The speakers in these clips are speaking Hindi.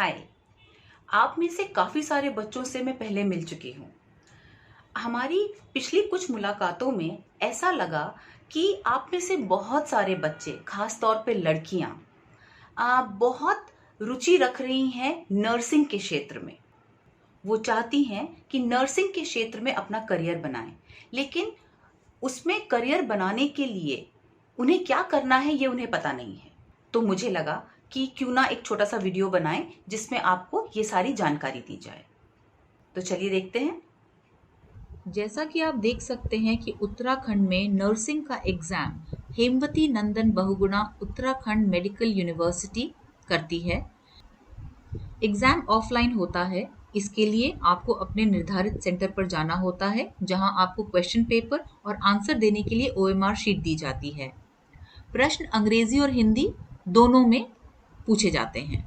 हाय। आप में से काफ़ी सारे बच्चों से मैं पहले मिल चुकी हूँ। हमारी पिछली कुछ मुलाकातों में ऐसा लगा कि आप में से बहुत सारे बच्चे, खास तौर पे लड़कियाँ, बहुत रुचि रख रही हैं नर्सिंग के क्षेत्र में। वो चाहती हैं कि नर्सिंग के क्षेत्र में अपना करियर बनाएं, लेकिन उसमें करियर बनाने के लिए उन्हें क्या करना है ये उन्हें पता नहीं है। तो मुझे लगा कि क्यों ना एक छोटा सा वीडियो बनाएं जिसमें आपको ये सारी जानकारी दी जाए। तो चलिए देखते हैं। जैसा कि आप देख सकते हैं कि उत्तराखंड में नर्सिंग का exam Hemvati Nandan Bahuguna Uttarakhand medical university करती है। एग्ज़ाम ऑफलाइन होता है। इसके लिए आपको अपने निर्धारित सेंटर पर जाना होता है, जहां आपको क्वेश्चन पेपर और आंसर देने के लिए ओएमआर शीट दी जाती है। प्रश्न अंग्रेजी और हिंदी दोनों में पूछे जाते हैं।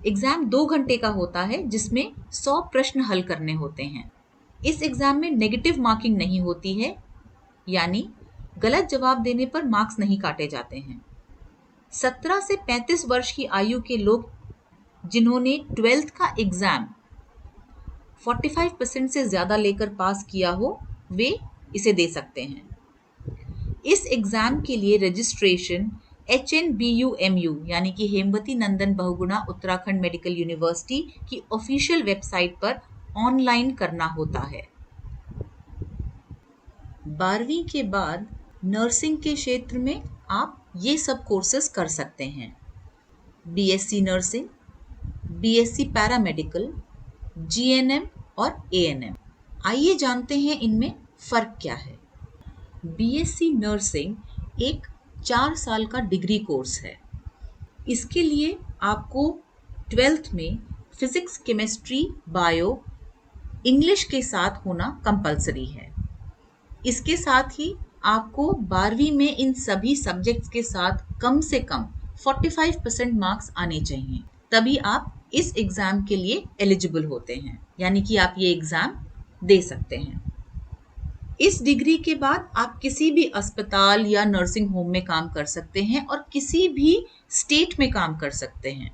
एग्ज़ाम 2 घंटे का होता है, जिसमें 100 प्रश्न हल करने होते हैं। इस एग्ज़ाम में नेगेटिव मार्किंग नहीं होती है, यानी गलत जवाब देने पर मार्क्स नहीं काटे जाते हैं। 17 से 35 वर्ष की आयु के लोग जिन्होंने 12th का एग्ज़ाम 45% से ज़्यादा लेकर पास किया हो, वे इसे दे सकते हैं। इस एग्ज़ाम के लिए रजिस्ट्रेशन HNBUMU यानी कि हेमवती नंदन बहुगुणा उत्तराखंड मेडिकल यूनिवर्सिटी की ऑफिशियल वेबसाइट पर ऑनलाइन करना होता है। 12वीं के बाद नर्सिंग के क्षेत्र में आप ये सब कोर्सेज कर सकते हैं: BSc nursing, BSc paramedical, GNM और ANM। आइए जानते हैं इनमें फ़र्क क्या है। BSc नर्सिंग एक 4 साल का डिग्री कोर्स है। इसके लिए आपको 12th में फिजिक्स, केमिस्ट्री, बायो, इंग्लिश के साथ होना कंपलसरी है। इसके साथ ही आपको 12वीं में इन सभी सब्जेक्ट्स के साथ कम से कम 45% मार्क्स आने चाहिए, तभी आप इस एग्ज़ाम के लिए एलिजिबल होते हैं, यानी कि आप ये एग्ज़ाम दे सकते हैं। इस डिग्री के बाद आप किसी भी अस्पताल या नर्सिंग होम में काम कर सकते हैं और किसी भी स्टेट में काम कर सकते हैं।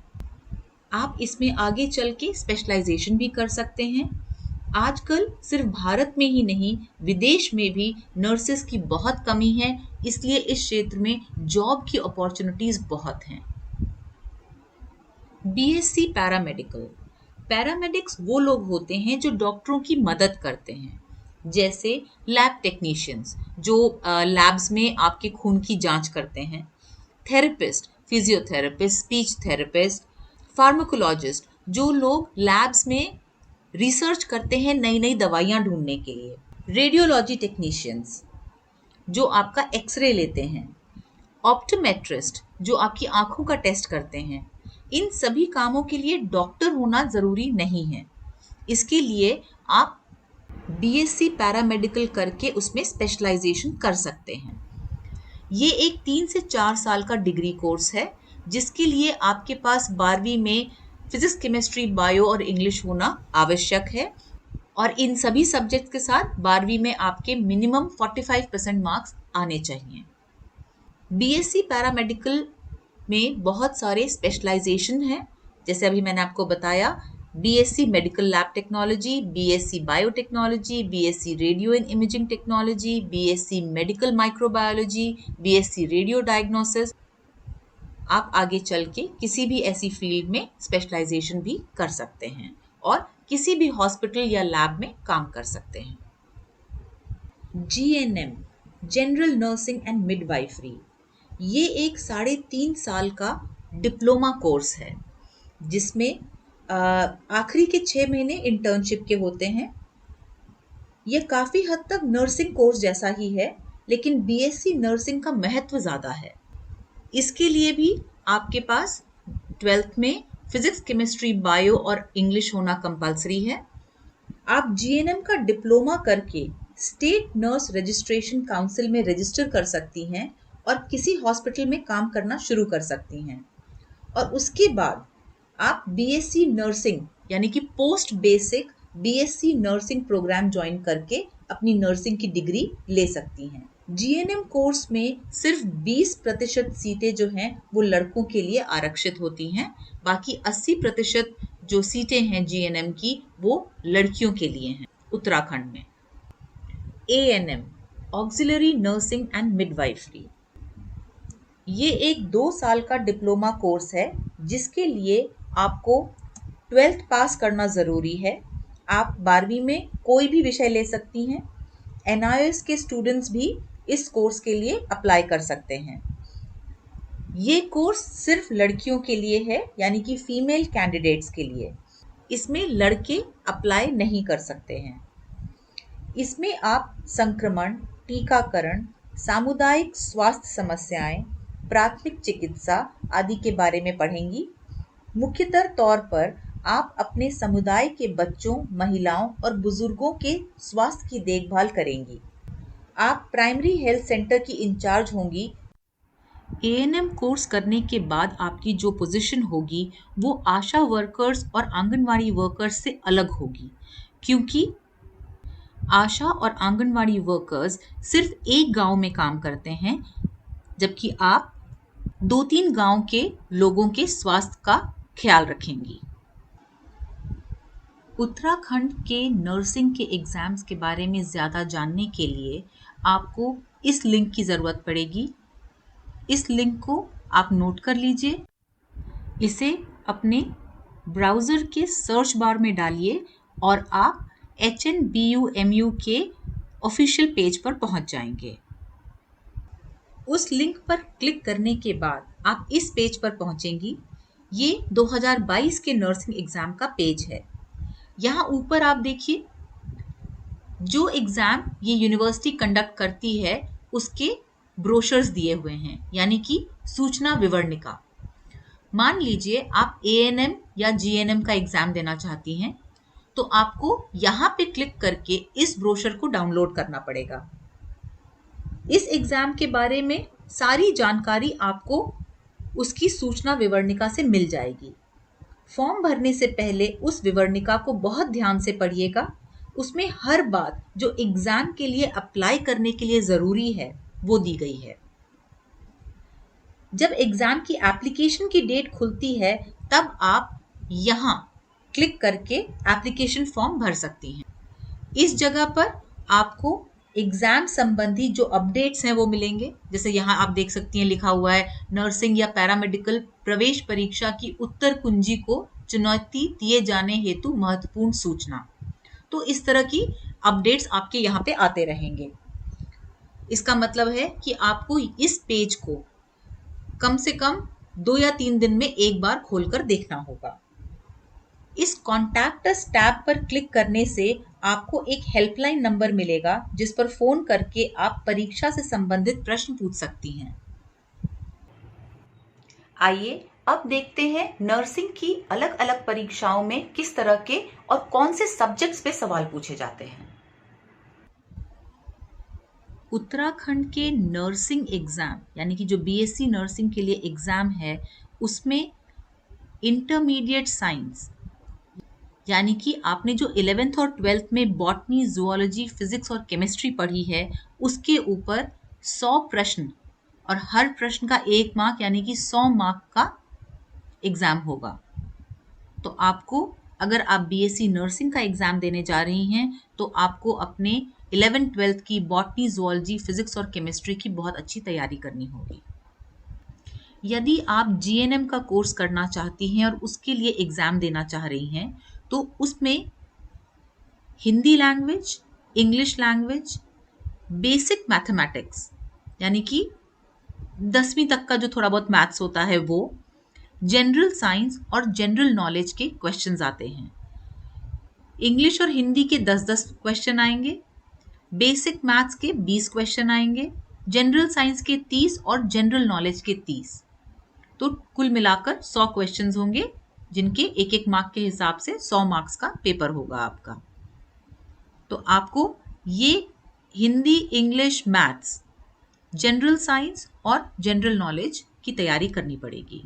आप इसमें आगे चल के स्पेशलाइजेशन भी कर सकते हैं। आजकल सिर्फ भारत में ही नहीं, विदेश में भी नर्सेस की बहुत कमी है, इसलिए इस क्षेत्र में जॉब की अपॉर्चुनिटीज़ बहुत हैं। BSc paramedical. पैरामेडिक्स वो लोग होते हैं जो डॉक्टरों की मदद करते हैं, जैसे लैब टेक्नीशियंस जो लैब्स में आपके खून की जांच करते हैं, therapist, physiotherapist, speech therapist, pharmacologist जो लोग लैब्स में रिसर्च करते हैं नई नई दवाइयाँ ढूंढने के लिए, रेडियोलॉजी टेक्नीशियंस जो आपका एक्सरे लेते हैं, ऑप्टोमेट्रिस्ट जो आपकी आंखों का टेस्ट करते हैं। इन सभी कामों के लिए डॉक्टर होना ज़रूरी नहीं है। इसके लिए आप BSc पैरामेडिकल करके उसमें स्पेशलाइजेशन कर सकते हैं। ये एक 3 से 4 साल का डिग्री कोर्स है, जिसके लिए आपके पास 12वीं में फिजिक्स, केमिस्ट्री, बायो और इंग्लिश होना आवश्यक है, और इन सभी सब्जेक्ट्स के साथ 12वीं में आपके मिनिमम 45% मार्क्स आने चाहिए। BSc पैरामेडिकल में बहुत सारे स्पेशलाइजेशन हैं, जैसे अभी मैंने आपको बताया, BSc medical lab technology, BSc biotechnology, BSc radio and imaging technology, BSc medical microbiology, BSc radio diagnosis. आप आगे चल के किसी भी ऐसी फील्ड में स्पेशलाइजेशन भी कर सकते हैं और किसी भी हॉस्पिटल या लैब में काम कर सकते हैं। GNM general nursing and midwifery, ये एक 3.5 साल का डिप्लोमा कोर्स है, जिसमें आखिरी के 6 महीने इंटर्नशिप के होते हैं। यह काफ़ी हद तक नर्सिंग कोर्स जैसा ही है, लेकिन BSc नर्सिंग का महत्व ज़्यादा है। इसके लिए भी आपके पास 12th में फिजिक्स, केमिस्ट्री, बायो और इंग्लिश होना कंपलसरी है। आप GNM का डिप्लोमा करके स्टेट नर्स रजिस्ट्रेशन काउंसिल में रजिस्टर कर सकती हैं और किसी हॉस्पिटल में काम करना शुरू कर सकती हैं, और उसके बाद आप BSc नर्सिंग यानी कि post basic BSc nursing program join करके अपनी नर्सिंग की डिग्री ले सकती हैं। जीएनएम कोर्स में सिर्फ 20% सीटें जो हैं वो लड़कों के लिए आरक्षित होती हैं, बाकी 80% जो सीटें हैं जीएनएम की वो लड़कियों के लिए हैं उत्तराखंड में। ANM, auxiliary nursing and midwifery, ये एक 2 साल का डिप्लोमा कोर्स है जिसके लिए आपको 12th पास करना ज़रूरी है। आप 12वीं में कोई भी विषय ले सकती हैं। एनआईओएस के स्टूडेंट्स भी इस कोर्स के लिए अप्लाई कर सकते हैं। ये कोर्स सिर्फ लड़कियों के लिए है, यानी कि फीमेल कैंडिडेट्स के लिए। इसमें लड़के अप्लाई नहीं कर सकते हैं। इसमें आप संक्रमण, टीकाकरण, सामुदायिक स्वास्थ्य समस्याएं, प्राथमिक चिकित्सा आदि के बारे में पढ़ेंगी। मुख्यतर तौर पर आप अपने समुदाय के बच्चों, महिलाओं और बुजुर्गों के स्वास्थ्य की देखभाल करेंगी। आप प्राइमरी हेल्थ सेंटर की इंचार्ज होंगी। एएनएम कोर्स करने के बाद आपकी जो पोजीशन होगी वो आशा वर्कर्स और आंगनवाड़ी वर्कर्स से अलग होगी, क्योंकि आशा और आंगनवाड़ी वर्कर्स सिर्फ एक गांव में काम करते हैं, जबकि आप 2-3 गांव के लोगों के स्वास्थ्य का ख्याल रखेंगी। उत्तराखंड के नर्सिंग के एग्ज़ाम्स के बारे में ज़्यादा जानने के लिए आपको इस लिंक की ज़रूरत पड़ेगी। इस लिंक को आप नोट कर लीजिए। इसे अपने ब्राउज़र के सर्च बार में डालिए और आप HNBUMU के ऑफिशियल पेज पर पहुंच जाएंगे। उस लिंक पर क्लिक करने के बाद आप इस पेज पर पहुंचेंगी। ये 2022 के नर्सिंग एग्ज़ाम का पेज है। यहाँ ऊपर आप देखिए, जो एग्ज़ाम ये यूनिवर्सिटी कंडक्ट करती है उसके ब्रोशर्स दिए हुए हैं, यानी कि सूचना विवरणिका। मान लीजिए आप एएनएम या जीएनएम का एग्ज़ाम देना चाहती हैं, तो आपको यहाँ पे क्लिक करके इस ब्रोशर को डाउनलोड करना पड़ेगा। इस एग्ज़ाम के बारे में सारी जानकारी आपको उसकी सूचना विवरणिका से मिल जाएगी। फॉर्म भरने से पहले उस विवरणिका को बहुत ध्यान से पढ़िएगा। उसमें हर बात जो एग्ज़ाम के लिए अप्लाई करने के लिए ज़रूरी है वो दी गई है। जब एग्ज़ाम की एप्लीकेशन की डेट खुलती है तब आप यहाँ क्लिक करके एप्लीकेशन फॉर्म भर सकती हैं। इस जगह पर आपको एग्ज़ाम संबंधी जो अपडेट्स हैं वो मिलेंगे। जैसे यहाँ आप देख सकती हैं लिखा हुआ है नर्सिंग या पैरामेडिकल प्रवेश परीक्षा की उत्तर कुंजी को चुनौती दिए जाने हेतु महत्वपूर्ण सूचना। तो इस तरह की अपडेट्स आपके यहाँ पे आते रहेंगे। इसका मतलब है कि आपको इस पेज को कम से कम 2 या 3 दिन में एक बार खोलकर देखना होगा। इस कॉन्टैक्ट अस टैब पर क्लिक करने से आपको एक हेल्पलाइन नंबर मिलेगा जिस पर फोन करके आप परीक्षा से संबंधित प्रश्न पूछ सकती हैं। आइए अब देखते हैं नर्सिंग की अलग अलग परीक्षाओं में किस तरह के और कौन से सब्जेक्ट्स पे सवाल पूछे जाते हैं। उत्तराखंड के नर्सिंग एग्ज़ाम यानी कि जो बीएससी नर्सिंग के लिए एग्ज़ाम है उसमें इंटरमीडिएट साइंस यानी कि आपने जो 11th और 12th में बॉटनी, जूलॉजी, फिजिक्स और केमिस्ट्री पढ़ी है उसके ऊपर 100 प्रश्न और हर प्रश्न का 1 मार्क यानी कि 100 मार्क का एग्ज़ाम होगा। तो आपको अगर आप बीएससी नर्सिंग का एग्ज़ाम देने जा रही हैं तो आपको अपने 11th-12th की बॉटनी, जूलॉजी, फिजिक्स और केमिस्ट्री की बहुत अच्छी तैयारी करनी होगी। यदि आप जीएनएम का कोर्स करना चाहती हैं और उसके लिए एग्ज़ाम देना चाह रही हैं तो उसमें Hindi language, English language, basic mathematics यानी कि 10वीं तक का जो थोड़ा बहुत मैथ्स होता है वो, जनरल साइंस और जनरल नॉलेज के क्वेश्चंस आते हैं। इंग्लिश और हिंदी के 10-10 क्वेश्चन आएंगे, बेसिक मैथ्स के 20 क्वेश्चन आएंगे, जनरल साइंस के 30 और जनरल नॉलेज के 30। तो कुल मिलाकर 100 क्वेश्चंस होंगे जिनके 1-1 मार्क के हिसाब से 100 मार्क्स का पेपर होगा आपका। तो आपको ये Hindi, English, maths, general science और जनरल नॉलेज की तैयारी करनी पड़ेगी।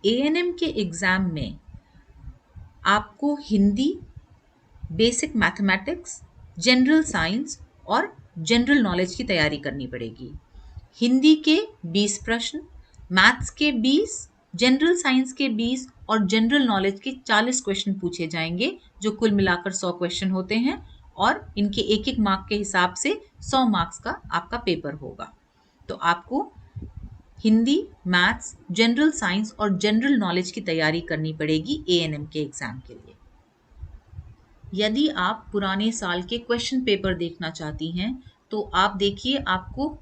एएनएम के एग्ज़ाम में आपको Hindi, basic mathematics, general science और जनरल नॉलेज की तैयारी करनी पड़ेगी। हिंदी के 20 प्रश्न, मैथ्स के 20, जनरल साइंस के 20 और जनरल नॉलेज के 40 क्वेश्चन पूछे जाएंगे, जो कुल मिलाकर 100 क्वेश्चन होते हैं और इनके एक एक मार्क के हिसाब से 100 मार्क्स का आपका पेपर होगा। तो आपको हिंदी, मैथ्स, जनरल साइंस और जनरल नॉलेज की तैयारी करनी पड़ेगी एएनएम के एग्जाम के लिए। यदि आप पुराने साल के क्वेश्चन पेपर देखना चाहती हैं तो आप देखिए, आपको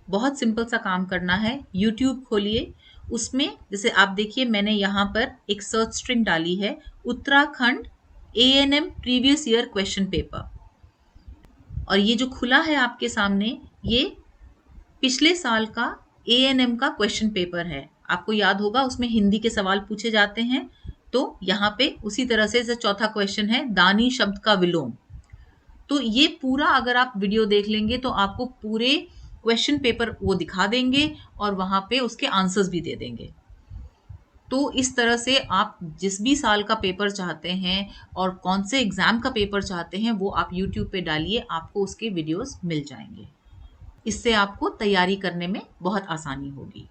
बहुत सिंपल सा काम करना है। यूट्यूब खोलिए, उसमें जैसे आप देखिए मैंने यहाँ पर एक सर्च स्ट्रिंग डाली है, Uttarakhand ANM previous year question paper, और ये जो खुला है आपके सामने, ये पिछले साल का एएनएम का क्वेश्चन पेपर है। आपको याद होगा उसमें हिंदी के सवाल पूछे जाते हैं। तो यहाँ पे उसी तरह से चौथा क्वेश्चन है दानी शब्द का विलोम। तो ये पूरा अगर आप वीडियो देख लेंगे तो आपको पूरे क्वेश्चन पेपर वो दिखा देंगे और वहां पे उसके आंसर्स भी दे देंगे। तो इस तरह से आप जिस भी साल का पेपर चाहते हैं और कौन से एग्जाम का पेपर चाहते हैं वो आप यूट्यूब पे डालिए, आपको उसके वीडियोस मिल जाएंगे। इससे आपको तैयारी करने में बहुत आसानी होगी।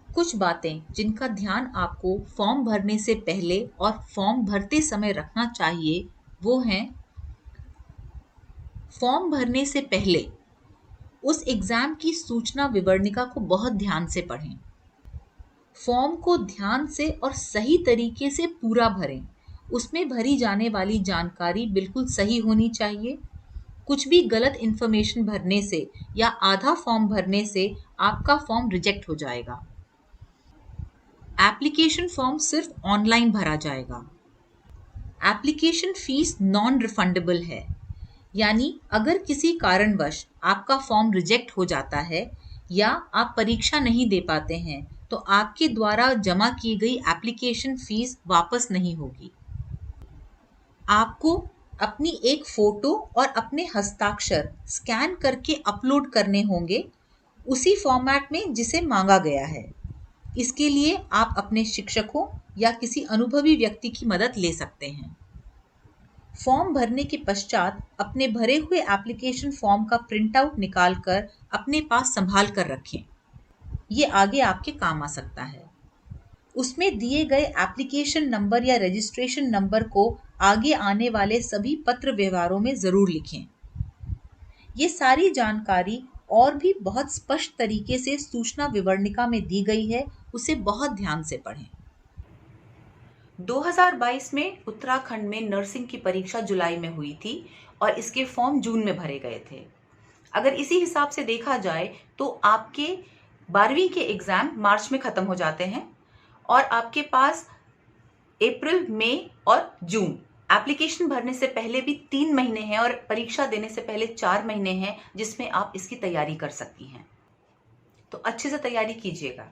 कुछ बातें जिनका ध्यान आपको फॉर्म भरने से पहले और फॉर्म भरते समय रखना चाहिए वो हैं, फॉर्म भरने से पहले उस एग्जाम की सूचना विवरणिका को बहुत ध्यान से पढ़ें। फॉर्म को ध्यान से और सही तरीके से पूरा भरें। उसमें भरी जाने वाली जानकारी बिल्कुल सही होनी चाहिए। कुछ भी गलत इंफॉर्मेशन भरने से या आधा फॉर्म भरने से आपका फॉर्म रिजेक्ट हो जाएगा। एप्लीकेशन फॉर्म सिर्फ ऑनलाइन भरा जाएगा। एप्लीकेशन फीस नॉन रिफंडेबल है, यानी अगर किसी कारणवश आपका फॉर्म रिजेक्ट हो जाता है या आप परीक्षा नहीं दे पाते हैं तो आपके द्वारा जमा की गई एप्लीकेशन फीस वापस नहीं होगी। आपको अपनी एक फोटो और अपने हस्ताक्षर स्कैन करके अपलोड करने होंगे उसी फॉर्मेट में जिसे मांगा गया है। इसके लिए आप अपने शिक्षकों या किसी अनुभवी व्यक्ति की मदद ले सकते हैं। फॉर्म भरने के पश्चात अपने भरे हुए एप्लीकेशन फॉर्म का प्रिंट आउट निकाल कर अपने पास संभाल कर रखें। ये आगे आपके काम आ सकता है। उसमें दिए गए एप्लीकेशन नंबर या रजिस्ट्रेशन नंबर को आगे आने वाले सभी पत्र व्यवहारों में ज़रूर लिखें। ये सारी जानकारी और भी बहुत स्पष्ट तरीके से सूचना विवरणिका में दी गई है, उसे बहुत ध्यान से पढ़ें। 2022 में उत्तराखंड में नर्सिंग की परीक्षा जुलाई में हुई थी और इसके फॉर्म जून में भरे गए थे। अगर इसी हिसाब से देखा जाए तो आपके 12वीं के एग्जाम मार्च में खत्म हो जाते हैं और आपके पास अप्रैल, मई और जून एप्लीकेशन भरने से पहले भी 3 महीने हैं और परीक्षा देने से पहले 4 महीने हैं जिसमें आप इसकी तैयारी कर सकती हैं। तो अच्छे से तैयारी कीजिएगा।